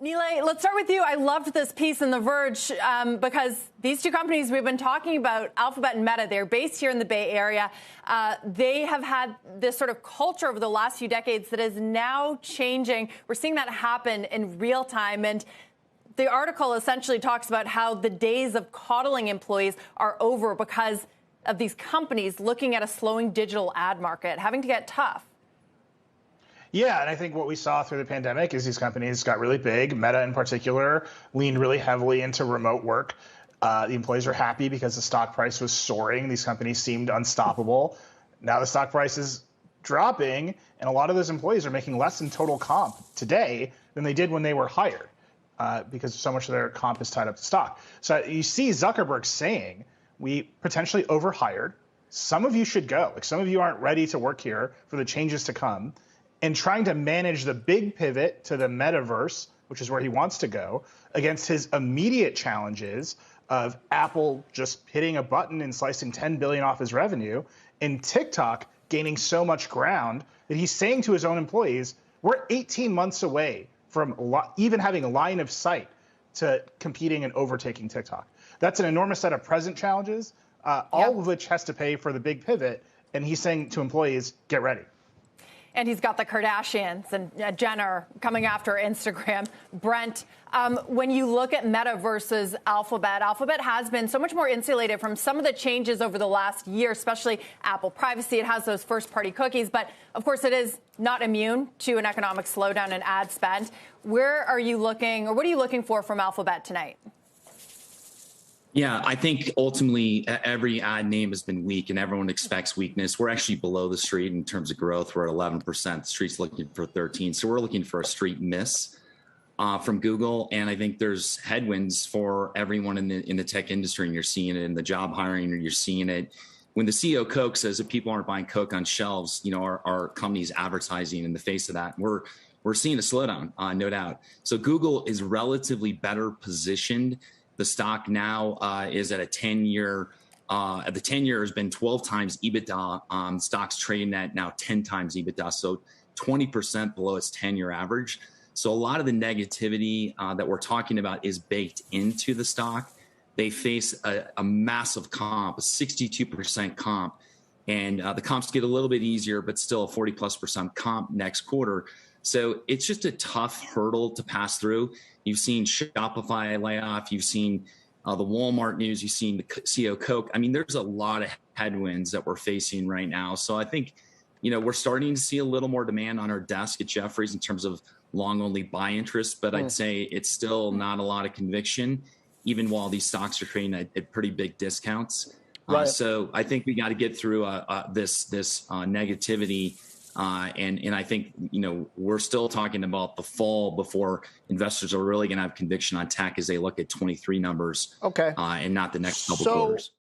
Nilay, let's start with you. I loved this piece in The Verge because these two companies we've been talking about, Alphabet and Meta, they're based here in the Bay Area. They have had this sort of culture over the last few decades that is now changing. We're seeing that happen in real time. And the article essentially talks about how the days of coddling employees are over because of these companies looking at a slowing digital ad market, having to get tough. Yeah, and I think what we saw through the pandemic is these companies got really big. Meta in particular leaned really heavily into remote work. The employees are happy because the stock price was soaring. These companies seemed unstoppable. Now the stock price is dropping, and a lot of those employees are making less in total comp today than they did when they were hired because so much of their comp is tied up to stock. So you see Zuckerberg saying, we potentially overhired. Some of you should go. Like, some of you aren't ready to work here for the changes to come. And trying to manage the big pivot to the metaverse, which is where he wants to go, against his immediate challenges of Apple just hitting a button and slicing $10 billion off his revenue, and TikTok gaining so much ground that he's saying to his own employees, we're 18 months away from even having a line of sight to competing and overtaking TikTok. That's an enormous set of present challenges, all of which has to pay for the big pivot. And he's saying to employees, get ready. And he's got the Kardashians and Jenner coming after Instagram. Brent, when you look at Meta versus Alphabet, Alphabet has been so much more insulated from some of the changes over the last year, especially Apple privacy. It has those first-party cookies. But, of course, it is not immune to an economic slowdown in ad spend. Where are you looking, or what are you looking for from Alphabet tonight? Yeah, I think ultimately every ad name has been weak and everyone expects weakness. We're actually below the street in terms of growth. We're at 11%. The street's looking for 13. So we're looking for a street miss from Google. And I think there's headwinds for everyone in the tech industry. And you're seeing it in the job hiring, or you're seeing it when the CEO of Coke says that people aren't buying Coke on shelves. You know, our company's advertising in the face of that. We're seeing a slowdown, no doubt. So Google is relatively better positioned. The stock now is at a 10-year. The 10-year has been 12 times EBITDA. Stock's trading at now 10 times EBITDA, so 20% below its 10-year average. So a lot of the negativity that we're talking about is baked into the stock. They face a massive comp, a 62% comp, and the comps get a little bit easier, but still a 40+% comp next quarter. So it's just a tough hurdle to pass through. You've seen Shopify layoff. You've seen the Walmart news. You've seen the CEO of Coke. I mean, there's a lot of headwinds that we're facing right now. So I think, you know, we're starting to see a little more demand on our desk at Jefferies in terms of long-only buy interest. But I'd say it's still not a lot of conviction, even while these stocks are trading at pretty big discounts. Right. So I think we got to get through this negativity. And I think, you know, we're still talking about the fall before investors are really going to have conviction on tech as they look at 23 numbers and not the next couple quarters.